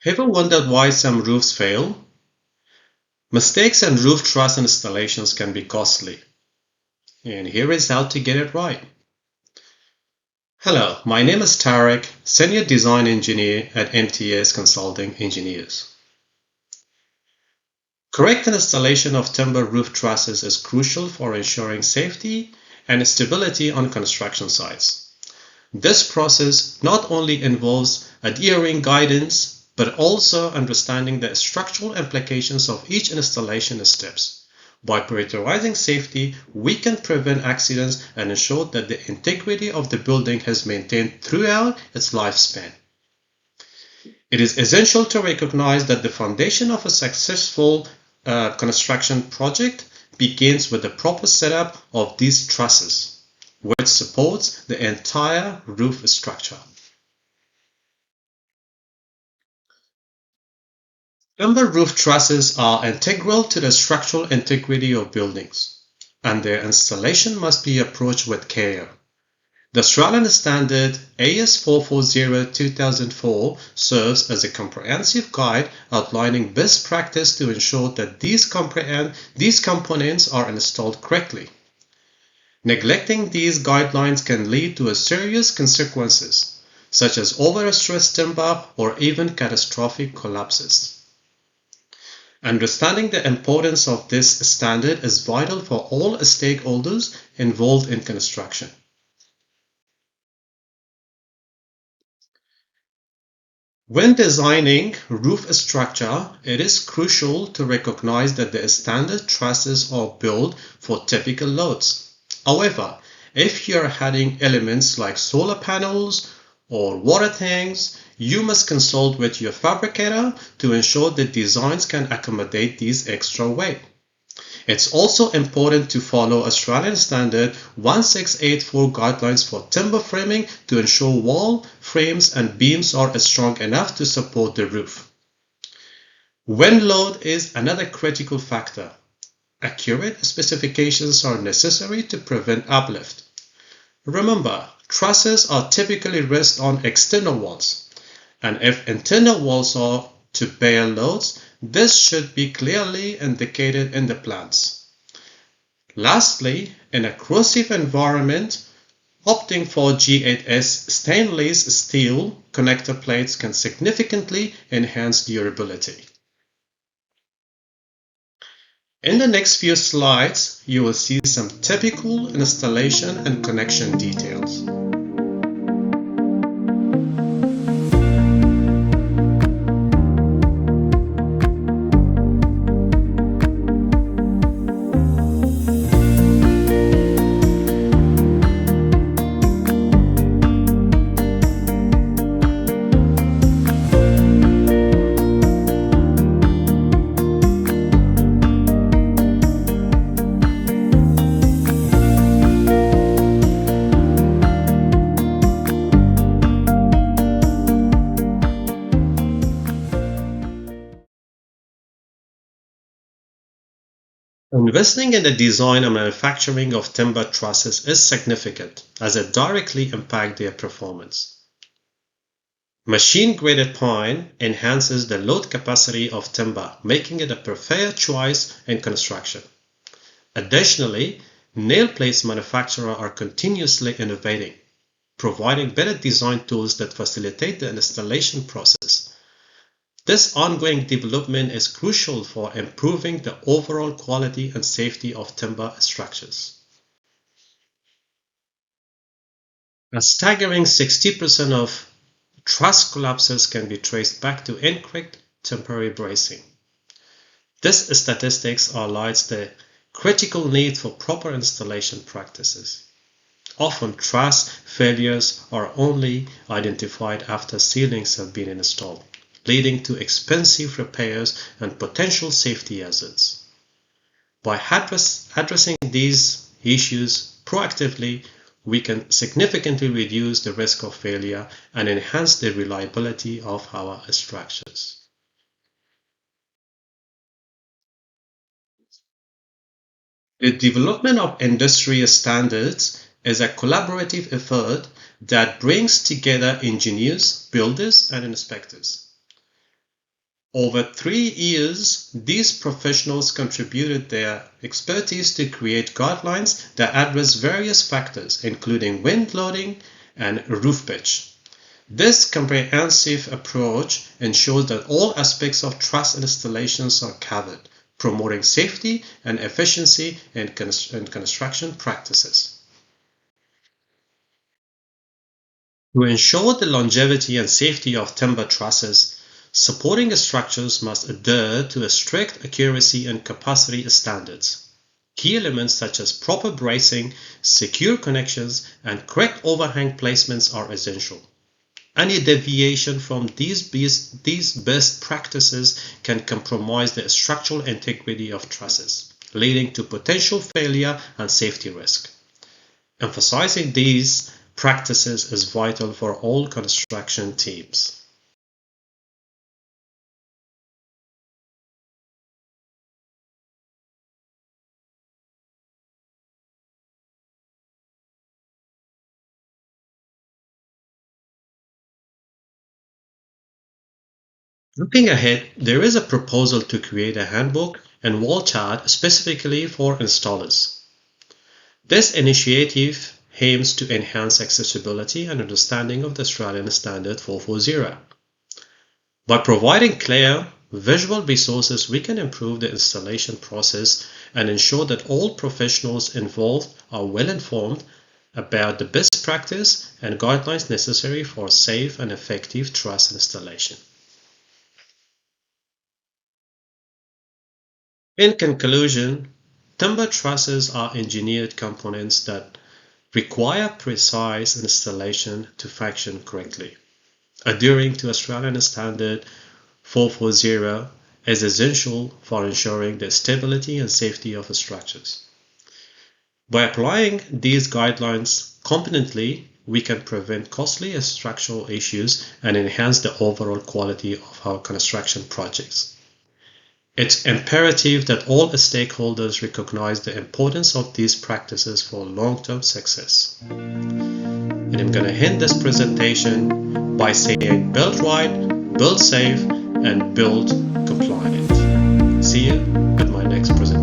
Ever wondered why some roofs fail? Mistakes in roof truss installations can be costly, and here is how to get it right. Hello, my name is Tariq, Senior Design Engineer at MTS Consulting Engineers. Correct installation of timber roof trusses is crucial for ensuring safety and stability on construction sites. This process not only involves adhering guidance, but also understanding the structural implications of each installation steps. By prioritizing safety, we can prevent accidents and ensure that the integrity of the building is maintained throughout its lifespan. It is essential to recognize that the foundation of a successful construction project begins with the proper setup of these trusses, which supports the entire roof structure. Timber roof trusses are integral to the structural integrity of buildings, and their installation must be approached with care. The Australian standard AS440-2004 serves as a comprehensive guide outlining best practice to ensure that these components are installed correctly. Neglecting these guidelines can lead to serious consequences, such as overstressed timber or even catastrophic collapses. Understanding the importance of this standard is vital for all stakeholders involved in construction. When designing roof structure, it is crucial to recognize that the standard trusses are built for typical loads. However, if you are adding elements like solar panels or water tanks, you must consult with your fabricator to ensure that designs can accommodate these extra weight. It's also important to follow Australian Standard 1684 guidelines for timber framing to ensure wall, frames and beams are strong enough to support the roof. Wind load is another critical factor. Accurate specifications are necessary to prevent uplift. Remember, trusses are typically rest on external walls, and if internal walls are to bear loads, this should be clearly indicated in the plans. Lastly, in a corrosive environment, opting for G8S stainless steel connector plates can significantly enhance durability. In the next few slides, you will see some typical installation and connection details. Investing in the design and manufacturing of timber trusses is significant as it directly impacts their performance. Machine-graded pine enhances the load capacity of timber, making it a preferred choice in construction. Additionally, nail plates manufacturers are continuously innovating, providing better design tools that facilitate the installation process. This ongoing development is crucial for improving the overall quality and safety of timber structures. A staggering 60% of truss collapses can be traced back to incorrect temporary bracing. This statistics highlights the critical need for proper installation practices. Often truss failures are only identified after ceilings have been installed, leading to expensive repairs and potential safety hazards. By addressing these issues proactively, we can significantly reduce the risk of failure and enhance the reliability of our structures. The development of industry standards is a collaborative effort that brings together engineers, builders, and inspectors. Over 3 years, these professionals contributed their expertise to create guidelines that address various factors, including wind loading and roof pitch. This comprehensive approach ensures that all aspects of truss installations are covered, promoting safety and efficiency in construction practices. To ensure the longevity and safety of timber trusses, supporting structures must adhere to a strict accuracy and capacity standards. Key elements such as proper bracing, secure connections, and correct overhang placements are essential. Any deviation from these best practices can compromise the structural integrity of trusses, leading to potential failure and safety risk. Emphasizing these practices is vital for all construction teams. Looking ahead, there is a proposal to create a handbook and wall chart specifically for installers. This initiative aims to enhance accessibility and understanding of the Australian Standard 440. By providing clear, visual resources, we can improve the installation process and ensure that all professionals involved are well informed about the best practice and guidelines necessary for safe and effective truss installation. In conclusion, timber trusses are engineered components that require precise installation to function correctly. Adhering to Australian Standard 440 is essential for ensuring the stability and safety of structures. By applying these guidelines competently, we can prevent costly structural issues and enhance the overall quality of our construction projects. It's imperative that all stakeholders recognize the importance of these practices for long-term success. And I'm going to end this presentation by saying build right, build safe, and build compliant. See you at my next presentation.